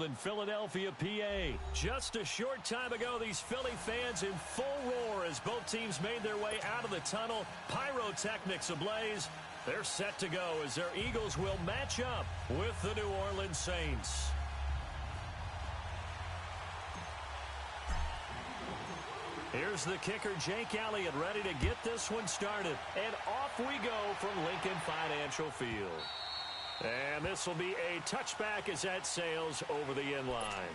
in Philadelphia, PA. Just a short time ago, these Philly fans in full roar as both teams made their way out of the tunnel. Pyrotechnics ablaze. They're set to go as their Eagles will match up with the New Orleans Saints. Here's the kicker, Jake Elliott, ready to get this one started. And off we go from Lincoln Financial Field. And this will be a touchback as that sails over the end line.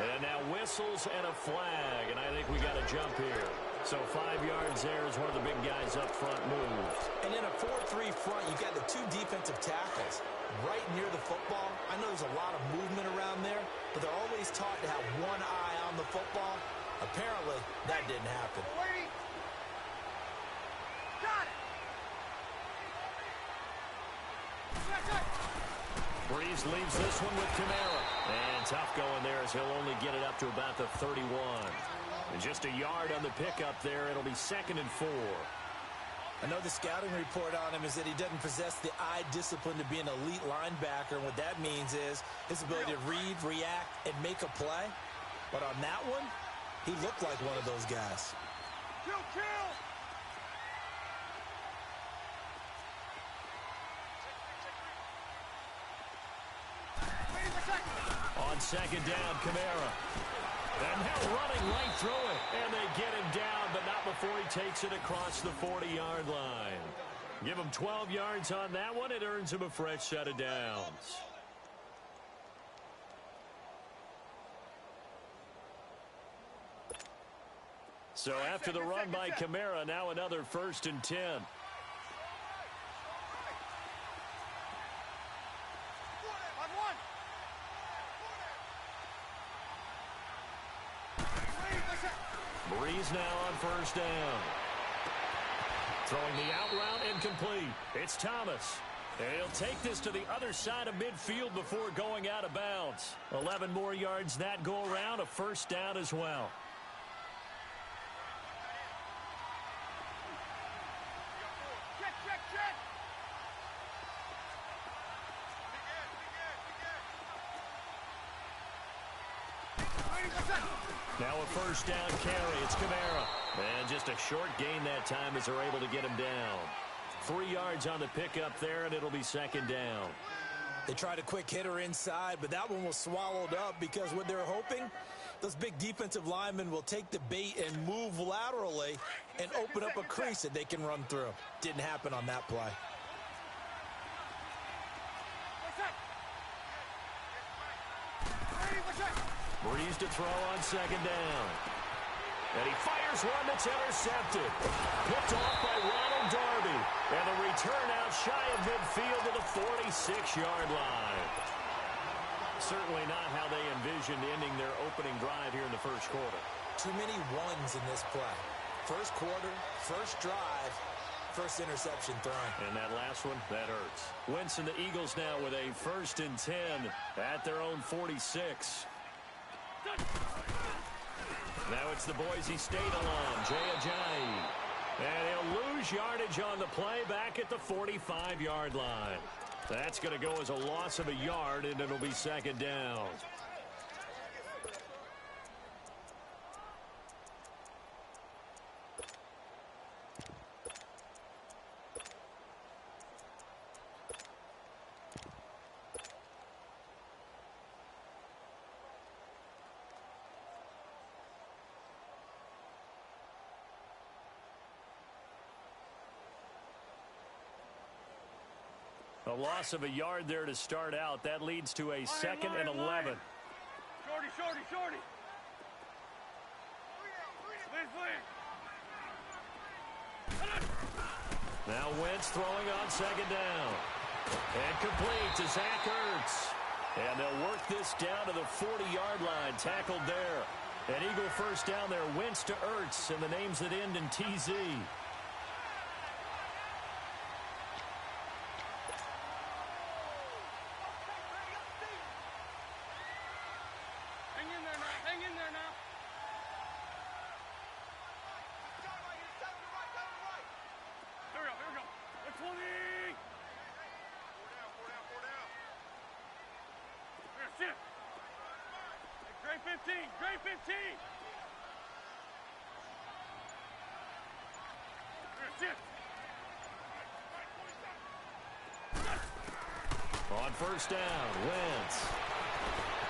And now whistles and a flag, and I think we got a jump here. So 5 yards there as one of the big guys up front moves. And in a 4-3 front, you've got the 2 defensive tackles right near the football. I know there's a lot of movement around there, but they're always taught to have one eye on the football. Apparently, that didn't happen. Got it! Breeze leaves this one with Kamara. And tough going there as he'll only get it up to about the 31. And just a yard on the pickup there. It'll be 2nd and 4. I know the scouting report on him is that he doesn't possess the eye discipline to be an elite linebacker. And what that means is his ability to read, react, and make a play. But on that one, he looked like one of those guys. Kill! On 2nd down, Kamara. And now running right through it. And they get him down, but not before he takes it across the 40-yard line. Give him 12 yards on that one. It earns him a fresh set of downs. So after the run by Kamara, now another 1st and 10. Breeze now on 1st down. Throwing the out route incomplete. It's Thomas. And he'll take this to the other side of midfield before going out of bounds. 11 more yards that go around, a 1st down as well. Now a 1st down carry. It's Kamara. And just a short gain that time as they're able to get him down. 3 yards on the pickup there, and it'll be 2nd down. They tried a quick hitter inside, but that one was swallowed up because what they're hoping, those big defensive linemen will take the bait and move laterally and open up a crease that they can run through. Didn't happen on that play. Breeze to throw on 2nd down. And he fires one that's intercepted. Picked off by Ronald Darby. And the return out shy of midfield to the 46-yard line. Certainly not how they envisioned ending their opening drive here in the 1st quarter. Too many ones in this play. 1st quarter, 1st drive, 1st interception thrown. And that last one, that hurts. Wentz and the Eagles now with a 1st and 10 at their own 46. Now it's the Boise State alum, Jay Ajayi. And he'll lose yardage on the play back at the 45-yard line. That's going to go as a loss of a yard, and it'll be 2nd down. A loss of a yard there to start out. That leads to a 2nd and 11. Shorty. Now Wentz throwing on 2nd down. And complete to Zach Ertz. And they'll work this down to the 40-yard line, tackled there. An Eagle first down there, Wentz to Ertz, and the names that end in TZ. Hang in there now. Hang in there now. Here we go. Here we go. 120. Here, sit. Hey, grade 15. Grade 15. Here, sit. On first down, Wentz.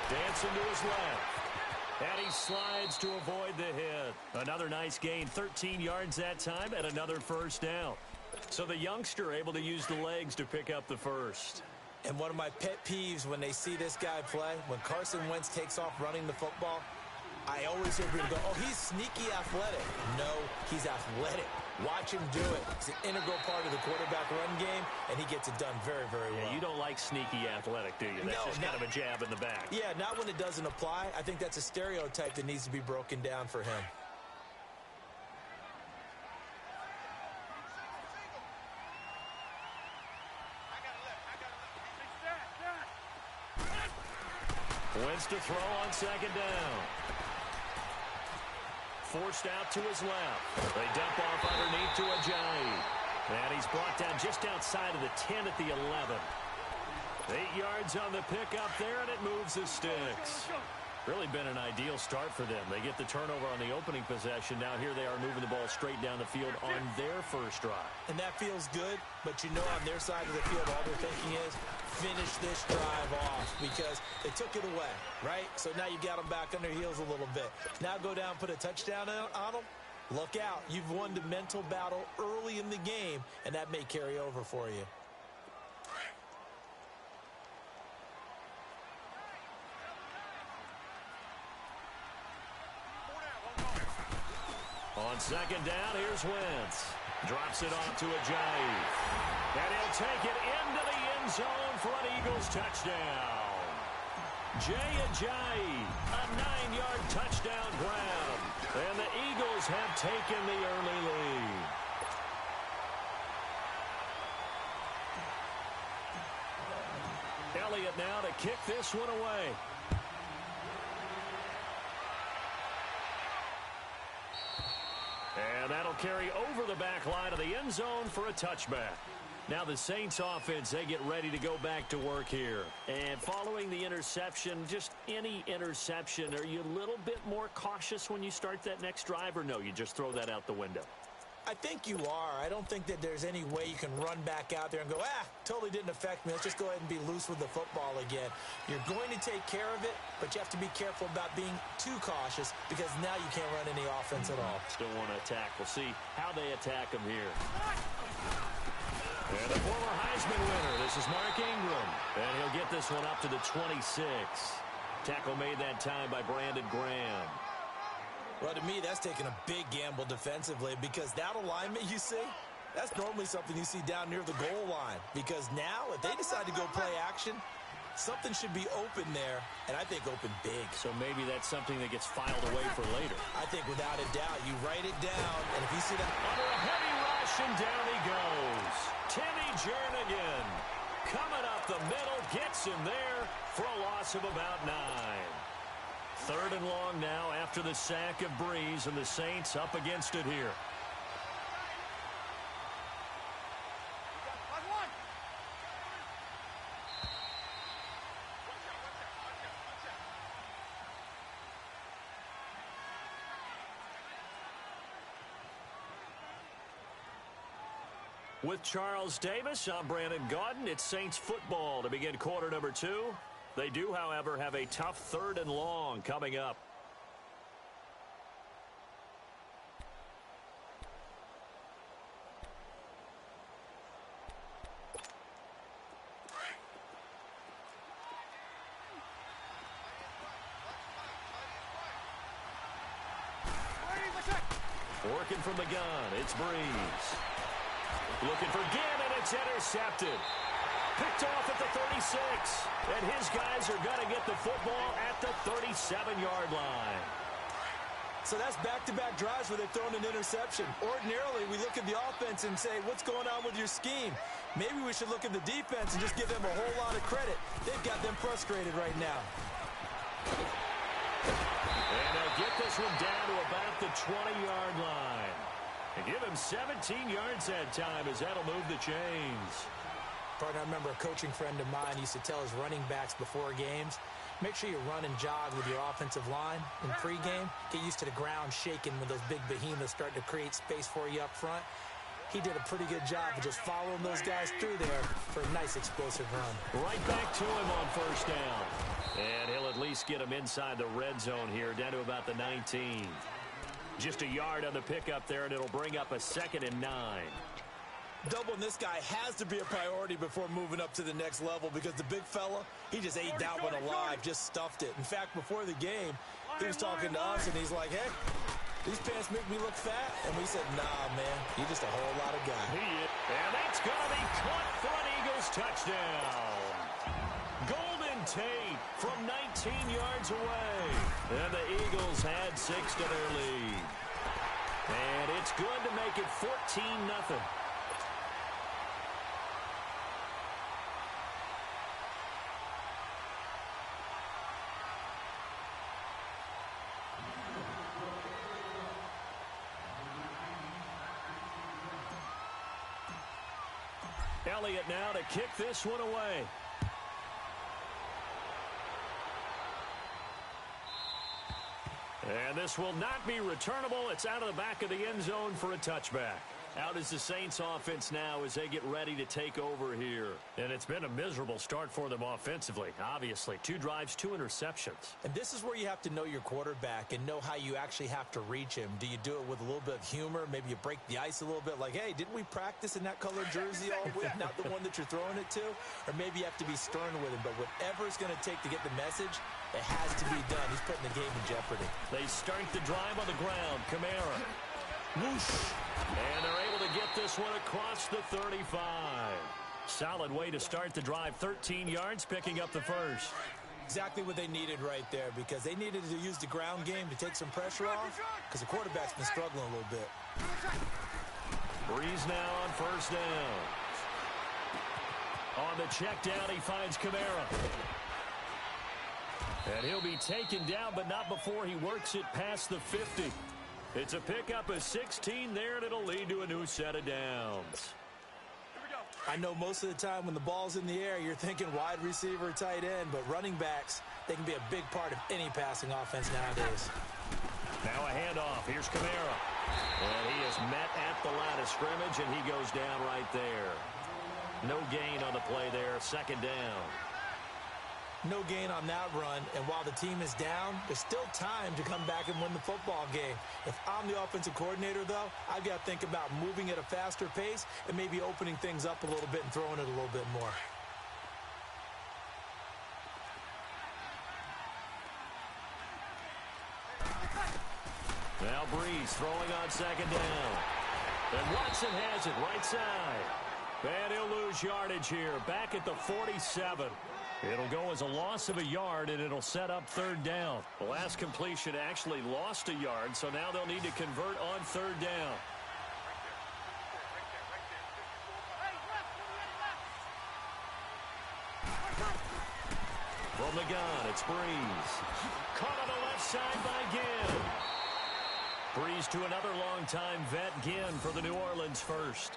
Dancing to his left. And he slides to avoid the hit. Another nice gain, 13 yards that time, and another first down. So the youngster able to use the legs to pick up the first. And one of my pet peeves when they see this guy play, when Carson Wentz takes off running the football, I always hear people go, oh, he's sneaky athletic. No, he's athletic. Watch him do it. It's an integral part of the quarterback run game, and he gets it done very, very well. Yeah, you don't like sneaky athletic, do you? That's just kind of a jab in the back. Yeah, not when it doesn't apply. I think that's a stereotype that needs to be broken down for him. Wentz to throw on second down. Forced out to his left. They dump off underneath to Ajayi. And he's brought down just outside of the 10 at the 11. 8 yards on the pickup there, and it moves the sticks. Really been an ideal start for them. They get the turnover on the opening possession. Now here they are moving the ball straight down the field on their first drive. And that feels good, but you know on their side of the field all they're thinking is finish this drive off because they took it away, right? So now you got them back on their heels a little bit. Now go down, put a touchdown on them. Look out. You've won the mental battle early in the game, and that may carry over for you. On second down, here's Wentz. Drops it off to Ajayi. And he'll take it into the end zone for an Eagles touchdown. Jay Ajayi, a 9-yard touchdown grab. And the Eagles have taken the early lead. Elliott now to kick this one away. And that'll carry over the back line of the end zone for a touchback. Now the Saints offense, they get ready to go back to work here. And following the interception, just any interception, are you a little bit more cautious when you start that next drive, or no, you just throw that out the window? I think you are. I don't think that there's any way you can run back out there and go, totally didn't affect me. Let's just go ahead and be loose with the football again. You're going to take care of it, but you have to be careful about being too cautious because now you can't run any offense at all. Still want to attack. We'll see how they attack him here. And the former Heisman winner, this is Mark Ingram. And he'll get this one up to the 26. Tackle made that time by Brandon Graham. Well, to me, that's taking a big gamble defensively because that alignment you see, that's normally something you see down near the goal line. Because now, if they decide to go play action, something should be open there, and I think open big. So maybe that's something that gets filed away for later. I think without a doubt, you write it down, and if you see that under a heavy rush, and down he goes. Timmy Jernigan coming up the middle, gets him there for a loss of about 9. 3rd and long now after the sack of Breeze, and the Saints up against it here. With Charles Davis, I'm Brandon Gaudin. It's Saints football to begin quarter number 2. They do, however, have a tough 3rd and long coming up. Working from the gun, it's Breeze. Looking for Ginn, and it's intercepted. Picked off at the 36. And his guys are going to get the football at the 37-yard line. So that's back-to-back drives where they've thrown an interception. Ordinarily, we look at the offense and say, what's going on with your scheme? Maybe we should look at the defense and just give them a whole lot of credit. They've got them frustrated right now. And they'll get this one down to about the 20-yard line. And give him 17 yards that time as that'll move the chains. Partner, I remember a coaching friend of mine used to tell his running backs before games, make sure you run and jog with your offensive line in pregame. Get used to the ground shaking when those big behemoths start to create space for you up front. He did a pretty good job of just following those guys through there for a nice explosive run. Right back to him on first down. And he'll at least get him inside the red zone here, down to about the 19. Just a yard on the pickup there, and it'll bring up a 2nd and 9. Doubling this guy has to be a priority before moving up to the next level because the big fella, he just ate that one alive, just stuffed it. In fact, before the game, he was talking to us, and he's like, hey, these pants make me look fat. And we said, nah, man, you're just a whole lot of guy. And that's going to be caught for an Eagles touchdown. Golden Tate from 19 yards away. And the Eagles had 6 to their lead. And it's good to make it 14-0. Elliott now to kick this one away. And this will not be returnable. It's out of the back of the end zone for a touchback. Out is the Saints offense now as they get ready to take over here. And it's been a miserable start for them offensively, obviously. 2 drives, 2 interceptions. And this is where you have to know your quarterback and know how you actually have to reach him. Do you do it with a little bit of humor? Maybe you break the ice a little bit like, hey, didn't we practice in that colored jersey all week? Not the one that you're throwing it to? Or maybe you have to be stern with him. But whatever it's going to take to get the message, it has to be done. He's putting the game in jeopardy. They start the drive on the ground. Kamara. Whoosh. And they're able to get this one across the 35. Solid way to start the drive. 13 yards, picking up the first. Exactly what they needed right there because they needed to use the ground game to take some pressure off because the quarterback's been struggling a little bit. Breeze now on first down. On the check down, he finds Kamara. And he'll be taken down, but not before he works it past the 50. It's a pickup of 16 there, and it'll lead to a new set of downs. I know most of the time when the ball's in the air, you're thinking wide receiver, tight end, but running backs, they can be a big part of any passing offense nowadays. Now a handoff. Here's Kamara. And he is met at the line of scrimmage, and he goes down right there. No gain on the play there. 2nd down. No gain on that run, and while the team is down, there's still time to come back and win the football game. If I'm the offensive coordinator, though, I've got to think about moving at a faster pace and maybe opening things up a little bit and throwing it a little bit more. Now Breeze throwing on 2nd down. And Watson has it right side. And he'll lose yardage here, back at the 47. It'll go as a loss of a yard, and it'll set up 3rd down. The last completion actually lost a yard, so now they'll need to convert on 3rd down. From the gun, it's Breeze. Caught on the left side by Ginn. Breeze to another longtime vet, Ginn, for the New Orleans first.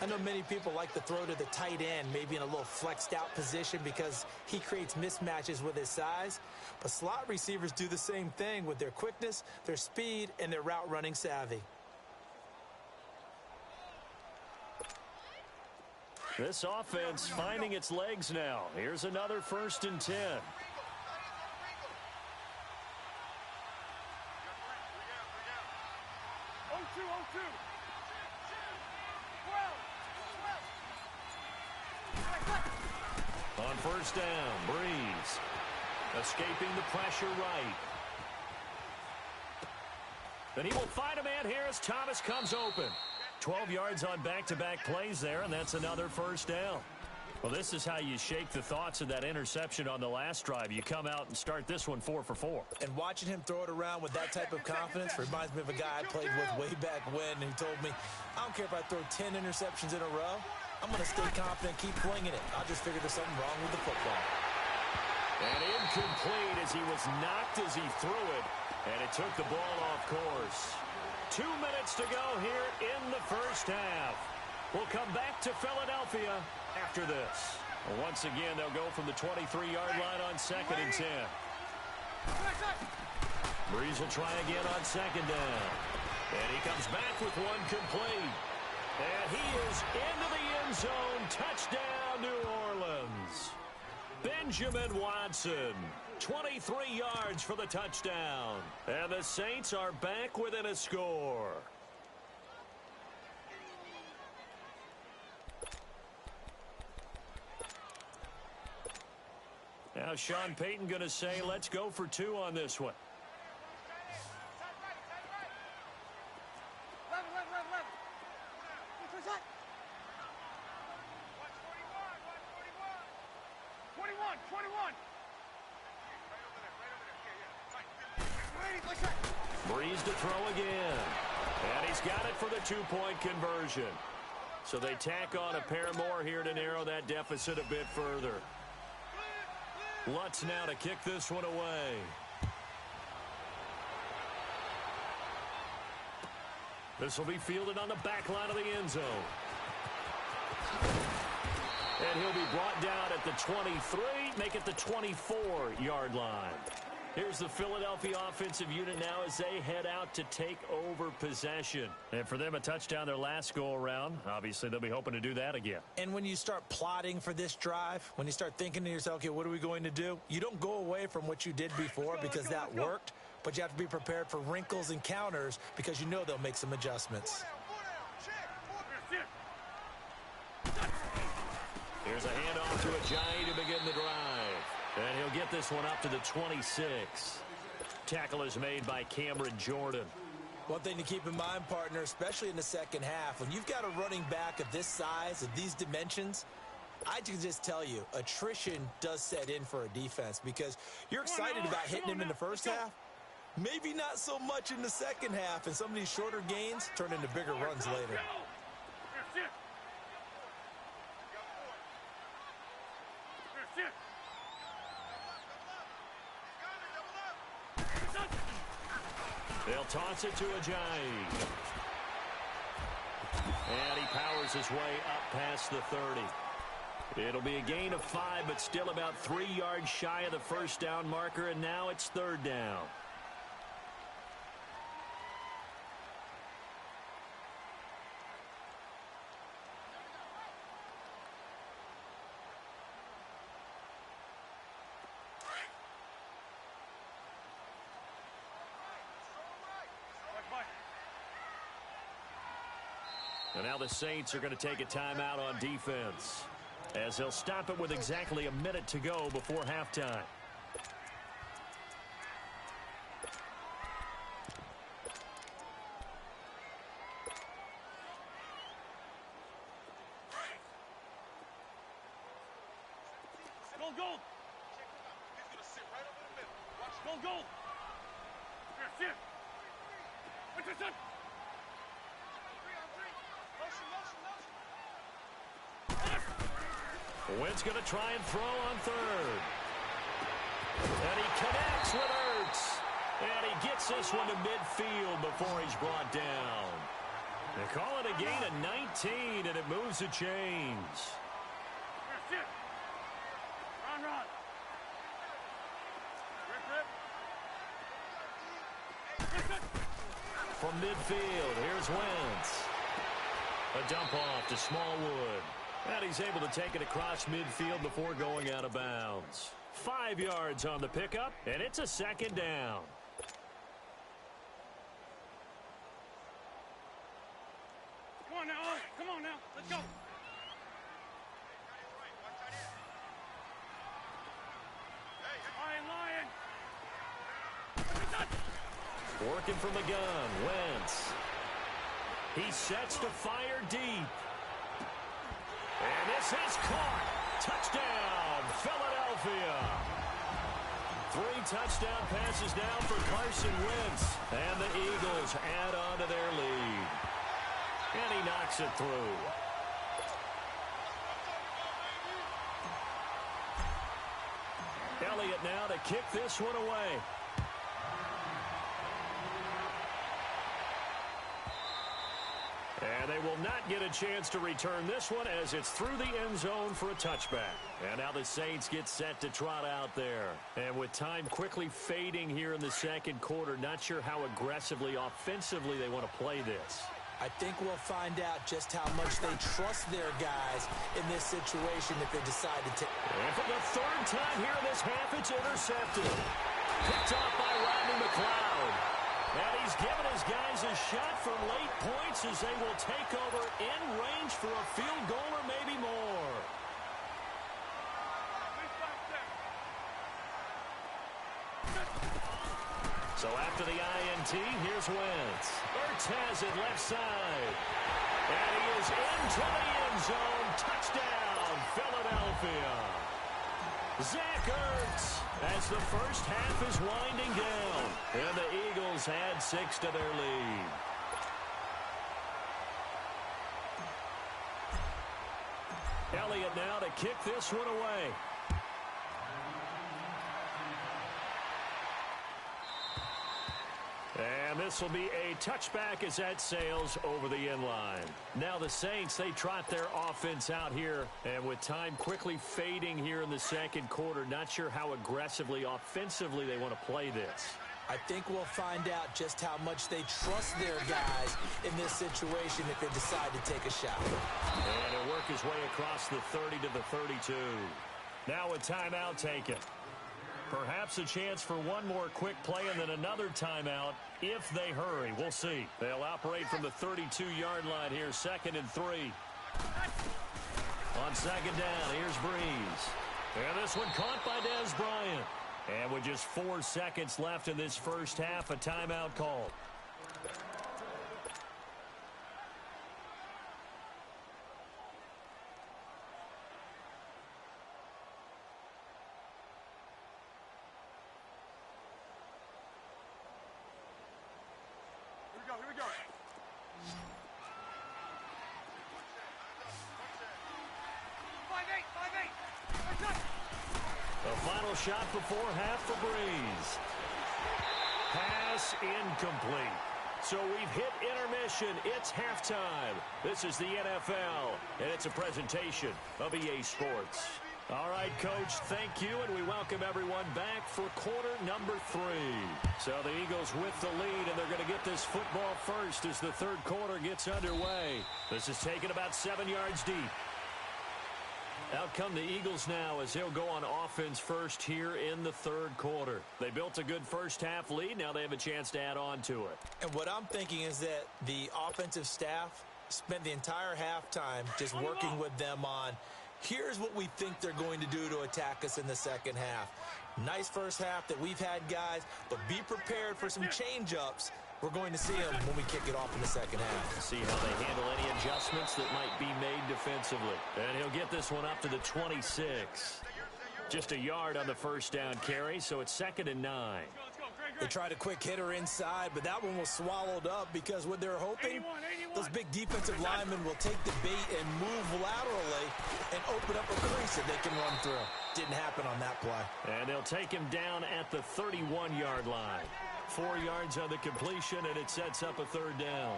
I know many people like to throw to the tight end, maybe in a little flexed out position because he creates mismatches with his size. But slot receivers do the same thing with their quickness, their speed, and their route running savvy. This offense finding its legs now. Here's another 1st and 10. On 1st down, Breeze escaping the pressure right. And he will find a man here as Thomas comes open. 12 yards on back-to-back plays there, and that's another 1st down. Well, this is how you shake the thoughts of that interception on the last drive. You come out and start this one 4 for 4. And watching him throw it around with that type of confidence reminds me of a guy I played with way back when who told me, I don't care if I throw 10 interceptions in a row. I'm going to stay confident, keep flinging it. I'll just figure there's something wrong with the football. And incomplete as he was knocked as he threw it, and it took the ball off course. 2 minutes to go here in the first half. We'll come back to Philadelphia after this. Once again, they'll go from the 23-yard line on 2nd and 10. Breeze will try again on 2nd down. And he comes back with one complete. And he is into the end zone. Touchdown, New Orleans. Benjamin Watson, 23 yards for the touchdown. And the Saints are back within a score. Now Sean Payton going to say, let's go for 2 on this one. Breeze to throw again. And he's got it for the 2-point conversion. So they tack on a pair more here to narrow that deficit a bit further. Lutz now to kick this one away. This will be fielded on the back line of the end zone. And he'll be brought down at the 23, make it the 24-yard line. Here's the Philadelphia offensive unit now as they head out to take over possession. And for them, a touchdown their last go-around. Obviously, they'll be hoping to do that again. And when you start plotting for this drive, when you start thinking to yourself, okay, what are we going to do? You don't go away from what you did before because that worked, but you have to be prepared for wrinkles and counters because you know they'll make some adjustments. Here's a handoff to Ajayi to begin the drive. And he'll get this one up to the 26. Tackle is made by Cameron Jordan. One thing to keep in mind, partner, especially in the second half, when you've got a running back of this size, of these dimensions, I can just tell you, attrition does set in for a defense because you're excited about hitting him in the first half. Maybe not so much in the second half, and some of these shorter gains turn into bigger runs later. They'll toss it to Ajayi. And he powers his way up past the 30. It'll be a gain of 5, but still about 3 yards shy of the first down marker, and now it's 3rd down. And now the Saints are going to take a timeout on defense as they'll stop it with exactly a minute to go before halftime. Gold, gold. He's going to sit right over the middle. Watch gold, gold. Here, sit. What's this up? Wentz going to try and throw on 3rd. And he connects with Ertz. And he gets this one to midfield before he's brought down. They call it a gain of 19, and it moves the chains. Here, sit. Run. Rip. From midfield, here's Wentz. A dump off to Smallwood. And he's able to take it across midfield before going out of bounds. 5 yards on the pickup, and it's a 2nd down. Come on now. Let's go. Lion. Working from the gun, Wentz. He sets to fire deep. And this is caught. Touchdown, Philadelphia. 3 touchdown passes now for Carson Wentz. And the Eagles add on to their lead. And he knocks it through. Elliott now to kick this one away. And they will not get a chance to return this one as it's through the end zone for a touchback. And now the Saints get set to trot out there. And with time quickly fading here in the second quarter, not sure how aggressively, offensively they want to play this. I think we'll find out just how much they trust their guys in this situation if they decide to take. And for the 3rd time here in this half, it's intercepted. Picked off by Rodney McLeod. And he's given his guys a shot for late points as they will take over in range for a field goal or maybe more. So after the INT, here's Wentz. Ertz has it left side. And he is into the end zone. Touchdown, Philadelphia. Zach Ertz as the first half is winding down. And the Eagles add 6 to their lead. Elliott now to kick this one away. And this will be a touchback as that sails over the end line. Now the Saints, they trot their offense out here. And with time quickly fading here in the second quarter, not sure how aggressively, offensively they want to play this. I think we'll find out just how much they trust their guys in this situation if they decide to take a shot. And he'll work his way across the 30 to the 32. Now a timeout taken. Perhaps a chance for one more quick play and then another timeout if they hurry. We'll see. They'll operate from the 32-yard line here, 2nd and 3. On 2nd down, here's Breeze. And this one caught by Dez Bryant. And with just 4 seconds left in this first half, a timeout called. Here we go. The final shot before half for Breeze. Pass incomplete. So we've hit intermission. It's halftime. This is the NFL, and it's a presentation of EA Sports. All right, Coach, thank you, and we welcome everyone back for quarter number 3. So the Eagles with the lead, and they're going to get this football first as the third quarter gets underway. This is taken about 7 yards deep. Out come the Eagles now as they'll go on offense first here in the third quarter. They built a good first half lead. Now they have a chance to add on to it. And what I'm thinking is that the offensive staff spent the entire halftime just working with them on, here's what we think they're going to do to attack us in the second half. Nice first half that we've had, guys, but be prepared for some change-ups. We're going to see them when we kick it off in the second half. See how they handle any adjustments that might be made defensively. And he'll get this one up to the 26. Just a yard on the first down carry, so it's 2nd and 9. They tried a quick hitter inside, but that one was swallowed up because what they're hoping, those big defensive linemen will take the bait and move laterally and open up a crease that they can run through. Didn't happen on that play. And they'll take him down at the 31-yard line. 4 yards on the completion, and it sets up a third down.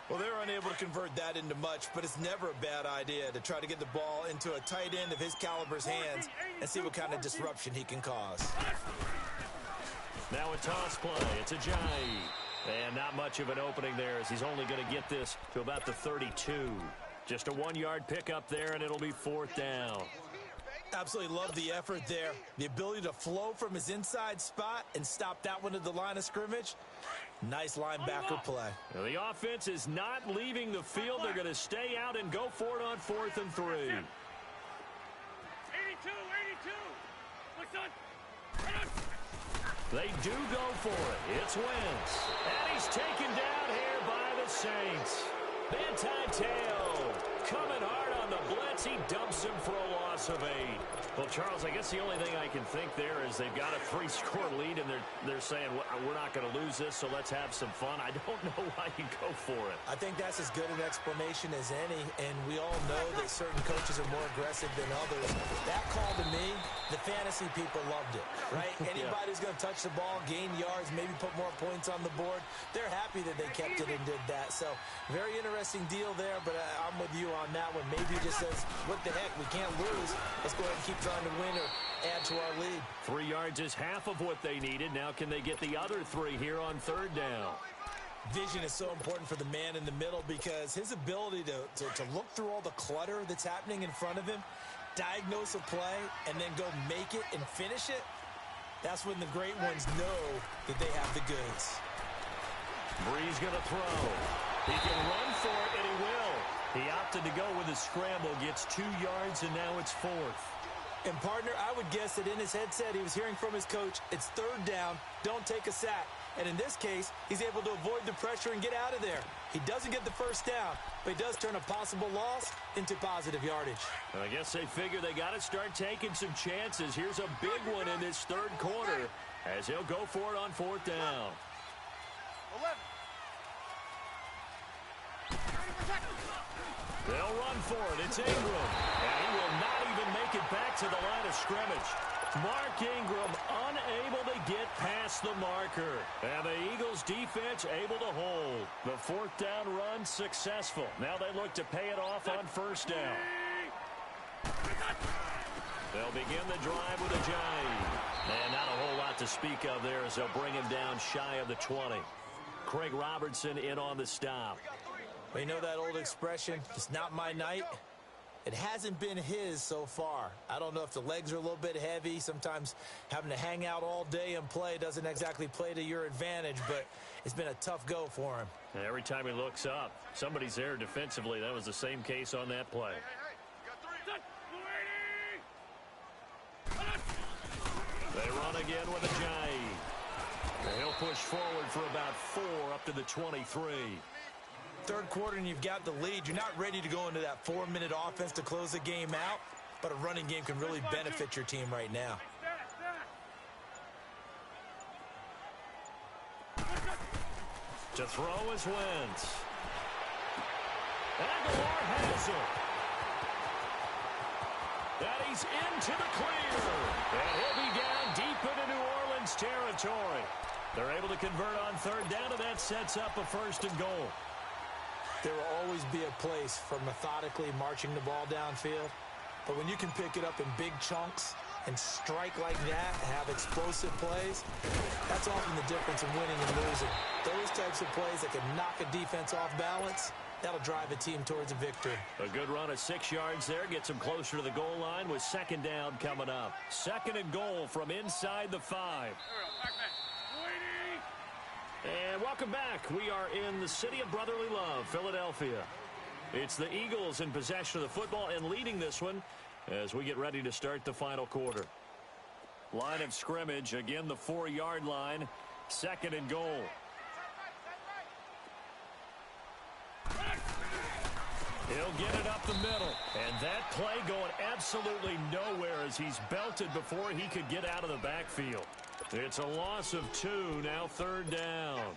Well, they're unable to convert that into much, but it's never a bad idea to try to get the ball into a tight end of his caliber's hands and see what kind of disruption he can cause. Now a toss play. It's a Ajayi. And not much of an opening there as he's only going to get this to about the 32. Just a 1-yard pickup there, and it'll be 4th down. Absolutely love the effort there. The ability to flow from his inside spot and stop that one at the line of scrimmage. Nice linebacker play. Now the offense is not leaving the field. They're going to stay out and go for it on 4th and 3. 82. They do go for it. It's Wentz. And he's taken down here by the Saints. Manti Te'o coming hard on the blitz. He dumps him for a loss of 8. Well, Charles, I guess the only thing I can think there is they've got a 3-score lead, and they're saying, well, we're not going to lose this, so let's have some fun. I don't know why you go for it. I think that's as good an explanation as any, and we all know that certain coaches are more aggressive than others. That call to me, the fantasy people loved it, right? Anybody who's going to touch the ball, gain yards, maybe put more points on the board, they're happy that they kept it and did that. So very interesting deal there, but I'm with you on that one. Maybe he just says, what the heck, we can't lose. Let's go ahead and keep trying to win or add to our lead. 3 yards is half of what they needed. Now can they get the other 3 here on 3rd down? Vision is so important for the man in the middle because his ability to look through all the clutter that's happening in front of him, diagnose a play, and then go make it and finish it, that's when the great ones know that they have the goods. Bree's going to throw. He can run for it, and he will. He opted to go with a scramble, gets 2 yards, and now it's 4th. And, partner, I would guess that in his headset he was hearing from his coach, it's 3rd down, don't take a sack. And in this case, he's able to avoid the pressure and get out of there. He doesn't get the 1st down, but he does turn a possible loss into positive yardage. I guess they figure they got to start taking some chances. Here's a big one in this 3rd quarter as he'll go for it on 4th down. 11. They'll run for it. It's Ingram. And he will not even make it back to the line of scrimmage. Mark Ingram unable to get past the marker. And the Eagles defense able to hold. The 4th down run successful. Now they look to pay it off on 1st down. They'll begin the drive with a jive. And not a whole lot to speak of there as they'll bring him down shy of the 20. Craig Robertson in on the stop. Well, you know that old expression, it's not my night? It hasn't been his so far. I don't know if the legs are a little bit heavy. Sometimes having to hang out all day and play doesn't exactly play to your advantage, but it's been a tough go for him. And every time he looks up, somebody's there defensively. That was the same case on that play. They run again with a jive. And he'll push forward for about 4 up to the 23. 3rd quarter and you've got the lead. You're not ready to go into that 4-minute offense to close the game out, but a running game can really benefit your team right now. To throw is Wentz. Aguilar has it. And he's into the clear. And he'll be down deep into New Orleans territory. They're able to convert on 3rd down, and that sets up a 1st and goal. There will always be a place for methodically marching the ball downfield. But when you can pick it up in big chunks and strike like that, have explosive plays, that's often the difference in winning and losing. Those types of plays that can knock a defense off balance, that'll drive a team towards a victory. A good run of 6 yards there gets him closer to the goal line with 2nd down coming up. 2nd and goal from inside the 5. And welcome back. We are in the city of brotherly love, Philadelphia. It's the Eagles in possession of the football and leading this one as we get ready to start the final quarter. Line of scrimmage, again the 4-yard line, 2nd and goal. He'll get it up the middle. And that play going absolutely nowhere as he's belted before he could get out of the backfield. It's a loss of 2, now 3rd down.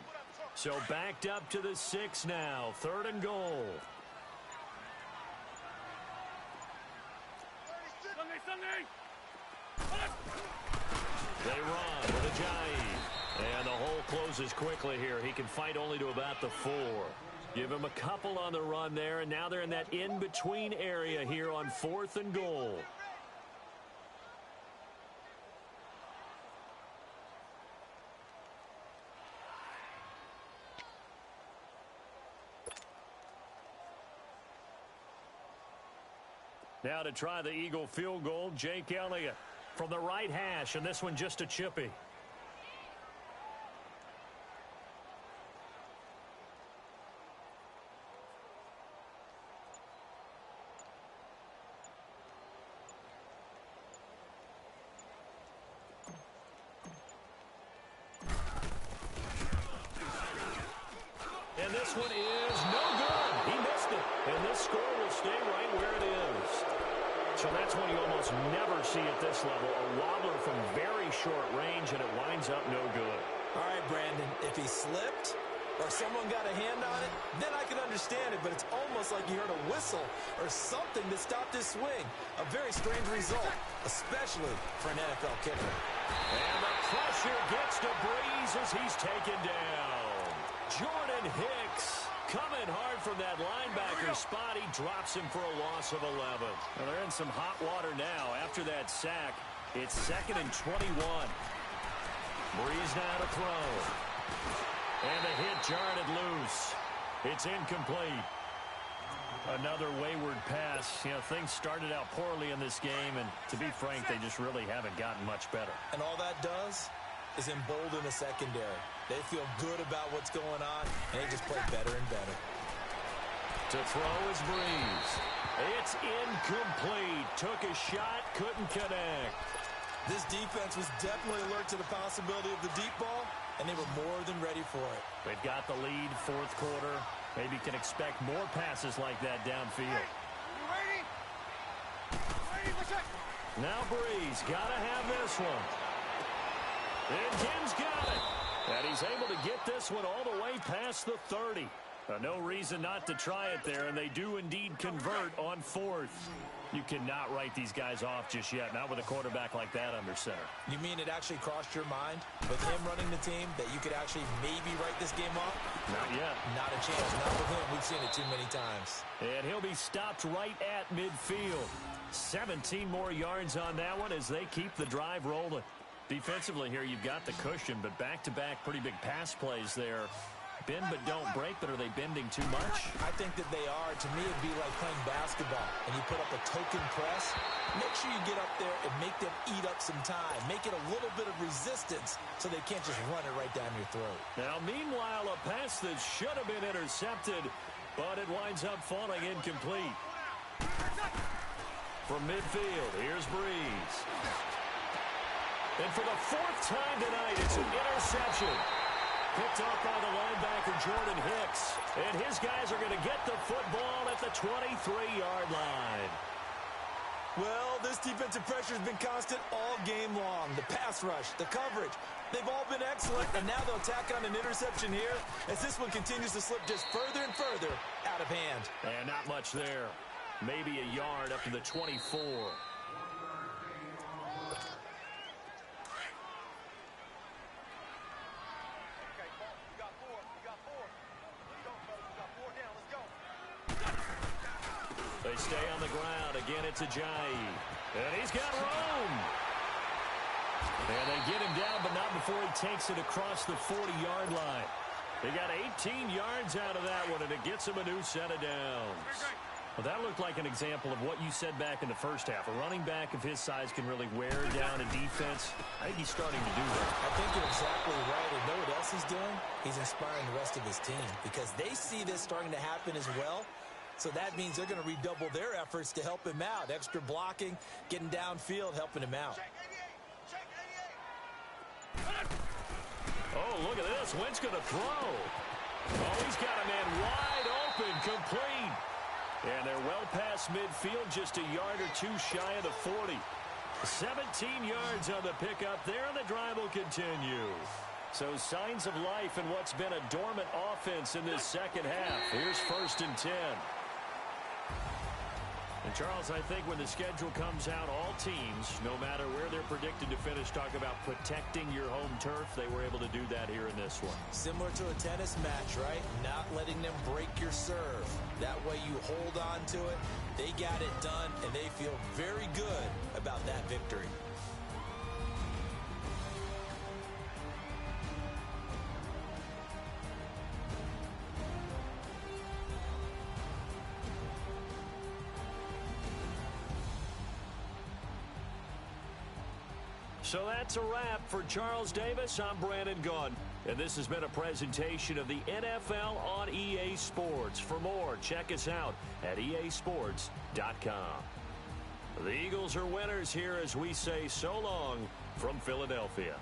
So backed up to the 6 now, 3rd and goal. They run with a jive. And the hole closes quickly here. He can fight only to about the 4. Give him a couple on the run there, and now they're in that in-between area here on 4th and goal. Now to try the Eagle field goal, Jake Elliott from the right hash, and this one just a chippy. And this one is no good. He missed it. And this score will stay right where it is. So that's one you almost never see at this level. A wobbler from very short range, and it winds up no good. All right, Brandon, if he slipped or someone got a hand on it, then I can understand it, but it's almost like you heard a whistle or something to stop this swing. A very strange result, especially for an NFL kicker. And the pressure gets to Breeze as he's taken down. Jordan Hicks coming hard from that linebacker spot. He drops him for a loss of 11. Well, they're in some hot water now. After that sack, it's 2nd and 21. Breeze now to throw. And the hit jarred it loose. It's incomplete. Another wayward pass. You know, things started out poorly in this game, and to be frank, they just really haven't gotten much better. And all that does is embolden the secondary. They feel good about what's going on, and they just play better and better. To throw is Breeze. It's incomplete. Took a shot, couldn't connect. This defense was definitely alert to the possibility of the deep ball, and they were more than ready for it. They've got the lead, 4th quarter. Maybe can expect more passes like that downfield. You ready? Ready, what's up? Now Breeze, gotta have this one. And Kim's got it. And he's able to get this one all the way past the 30. No reason not to try it there, and they do indeed convert on 4th. You cannot write these guys off just yet, not with a quarterback like that under center. You mean it actually crossed your mind with him running the team that you could actually maybe write this game off? Not yet. Not a chance. Not with him. We've seen it too many times. And he'll be stopped right at midfield. 17 more yards on that one as they keep the drive rolling. Defensively here, you've got the cushion, but back-to-back pretty big pass plays there. Bend but don't break, but are they bending too much? I think that they are. To me, it'd be like playing basketball, and you put up a token press. Make sure you get up there and make them eat up some time. Make it a little bit of resistance so they can't just run it right down your throat. Now, meanwhile, a pass that should have been intercepted, but it winds up falling incomplete. From midfield, here's Breeze. And for the 4th time tonight, it's an interception. Picked off by the linebacker, Jordan Hicks. And his guys are going to get the football at the 23-yard line. Well, this defensive pressure has been constant all game long. The pass rush, the coverage, they've all been excellent. And now they'll tack on an interception here as this one continues to slip just further and further out of hand. And not much there. Maybe a yard up to the 24. They stay on the ground. Again, it's Ajayi. And he's got room. And they get him down, but not before he takes it across the 40-yard line. They got 18 yards out of that one, and it gets him a new set of downs. Well, that looked like an example of what you said back in the first half. A running back of his size can really wear down a defense. I think he's starting to do that. I think you're exactly right. And know what else he's doing? He's inspiring the rest of his team because they see this starting to happen as well. So that means they're going to redouble their efforts to help him out. Extra blocking, getting downfield, helping him out. Oh, look at this. Wentz going to throw. Oh, he's got a man wide open, complete. And they're well past midfield, just a yard or two shy of the 40. 17 yards on the pickup there, and the drive will continue. So signs of life in what's been a dormant offense in this second half. Here's 1st and 10. And, Charles, I think when the schedule comes out, all teams, no matter where they're predicted to finish, talk about protecting your home turf. They were able to do that here in this one. Similar to a tennis match, right? Not letting them break your serve. That way you hold on to it. They got it done, and they feel very good about that victory. So that's a wrap for Charles Davis. I'm Brandon Gaudin, and this has been a presentation of the NFL on EA Sports. For more, check us out at easports.com. The Eagles are winners here as we say so long from Philadelphia.